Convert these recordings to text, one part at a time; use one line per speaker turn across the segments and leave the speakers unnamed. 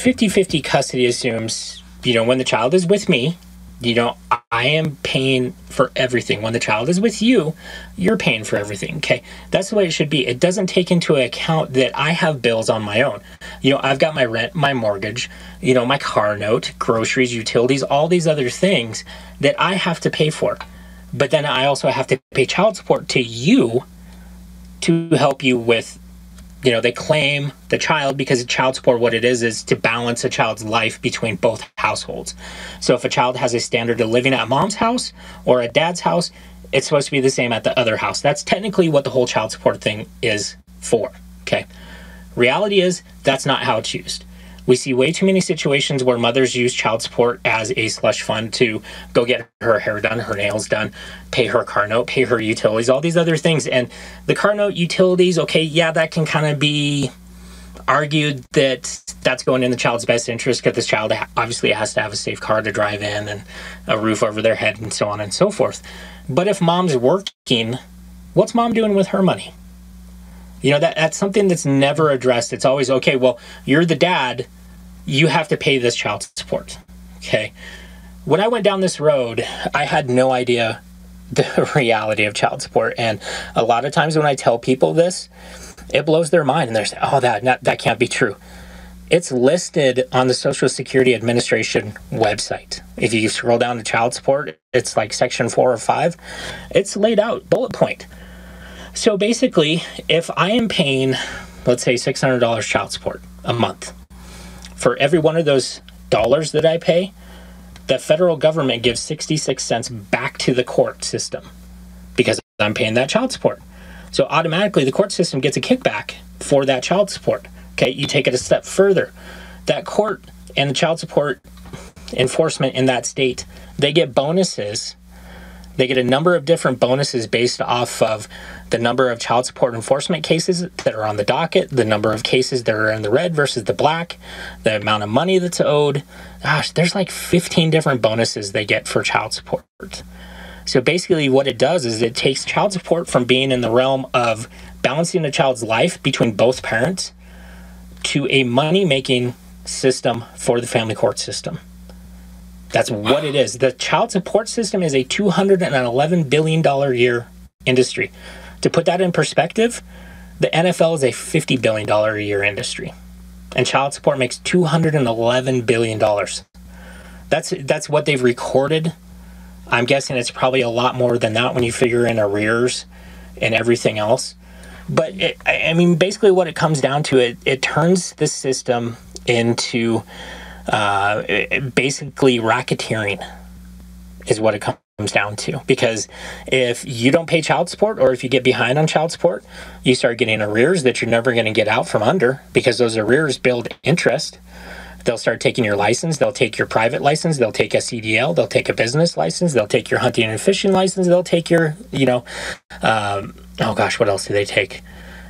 50-50 custody assumes, when the child is with me, I am paying for everything. When the child is with you, you're paying for everything, okay? That's the way it should be. It doesn't take into account that I have bills on my own. I've got my rent, my mortgage, my car note, groceries, utilities, all these other things that I have to pay for. But then I also have to pay child support to you to help you with, they claim the child, because child support, what it is to balance a child's life between both households. So if a child has a standard of living at mom's house or at dad's house, it's supposed to be the same at the other house. That's technically what the whole child support thing is for, okay? Reality is that's not how it's used. We see way too many situations where mothers use child support as a slush fund to go get her hair done, her nails done, pay her car note, pay her utilities, all these other things. And the car note, utilities, okay, yeah, that can kind of be argued that that's going in the child's best interest because this child obviously has to have a safe car to drive in and a roof over their head and so on and so forth. But if mom's working, what's mom doing with her money? That's something that's never addressed. It's always, okay, well, you're the dad, you have to pay this child support, okay? When I went down this road, I had no idea the reality of child support. And a lot of times when I tell people this, it blows their mind and they're saying, oh, that can't be true. It's listed on the Social Security Administration website. If you scroll down to child support, it's like section 4 or 5. It's laid out, bullet point. So basically, if I am paying, let's say $600 child support a month, for every one of those dollars that I pay, the federal government gives 66 cents back to the court system because I'm paying that child support. So automatically the court system gets a kickback for that child support. Okay, you take it a step further. That court and the child support enforcement in that state, they get bonuses. They get a number of different bonuses based off of the number of child support enforcement cases that are on the docket, the number of cases that are in the red versus the black, the amount of money that's owed. Gosh, there's like 15 different bonuses they get for child support. So basically what it does is it takes child support from being in the realm of balancing a child's life between both parents to a money-making system for the family court system. That's what it is. The child support system is a $211 billion a year industry. To put that in perspective, the NFL is a $50 billion a year industry. And child support makes $211 billion. That's what they've recorded. I'm guessing it's probably a lot more than that when you figure in arrears and everything else. But basically what it comes down to, it turns the system into basically racketeering is what it comes down to. Because if you don't pay child support, or if you get behind on child support, you start getting arrears that you're never going to get out from under, because those arrears build interest. They'll start taking your license. They'll take your private license. They'll take a CDL. They'll take a business license. They'll take your hunting and fishing license. They'll take your, what else do they take?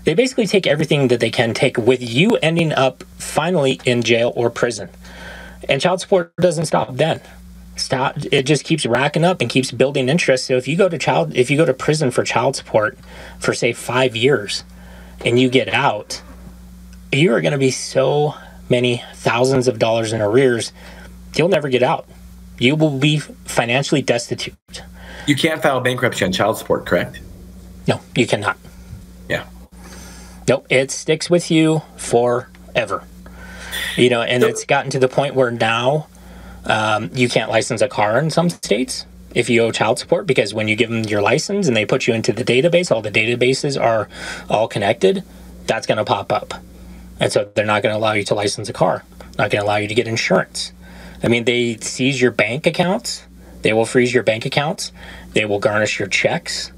They basically take everything that they can take, with you ending up finally in jail or prison. And child support doesn't stop then. It just keeps racking up and keeps building interest. So if you go to prison for child support for say 5 years and you get out, you are going to be so many thousands of dollars in arrears, you'll never get out. You will be financially destitute.
You can't file bankruptcy on child support, correct?
No, you cannot.
Yeah.
Nope, it sticks with you forever. And it's gotten to the point where now you can't license a car in some states if you owe child support, because when you give them your license and they put you into the database, all the databases are all connected, that's going to pop up. And so they're not going to allow you to license a car, not going to allow you to get insurance. They seize your bank accounts. They will freeze your bank accounts. They will garnish your checks.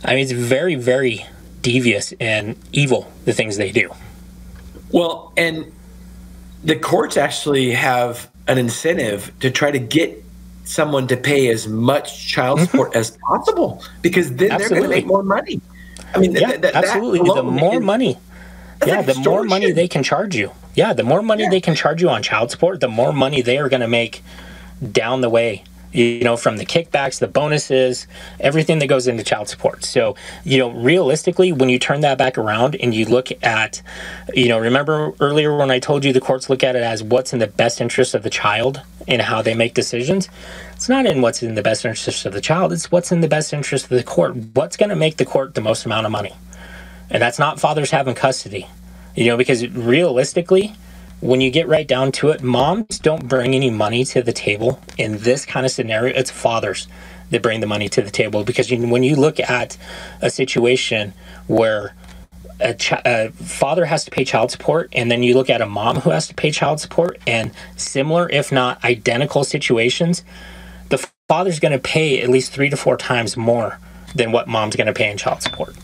It's very, very devious and evil, the things they do.
Well, and the courts actually have an incentive to try to get someone to pay as much child support as possible, because then they're going to make more money.
Absolutely. The more money. The more money they can charge you. The more money they can charge you on child support, the more money they are going to make down the way from the kickbacks, the bonuses, everything that goes into child support. So, realistically, when you turn that back around and you look at, remember earlier when I told you the courts look at it as what's in the best interest of the child and how they make decisions? It's not in what's in the best interest of the child. It's what's in the best interest of the court. What's going to make the court the most amount of money? And that's not fathers having custody, because realistically, when you get right down to it, moms don't bring any money to the table in this kind of scenario. It's fathers that bring the money to the table, because when you look at a situation where a father has to pay child support, and then you look at a mom who has to pay child support, and similar, if not identical situations, the father's going to pay at least 3 to 4 times more than what mom's going to pay in child support.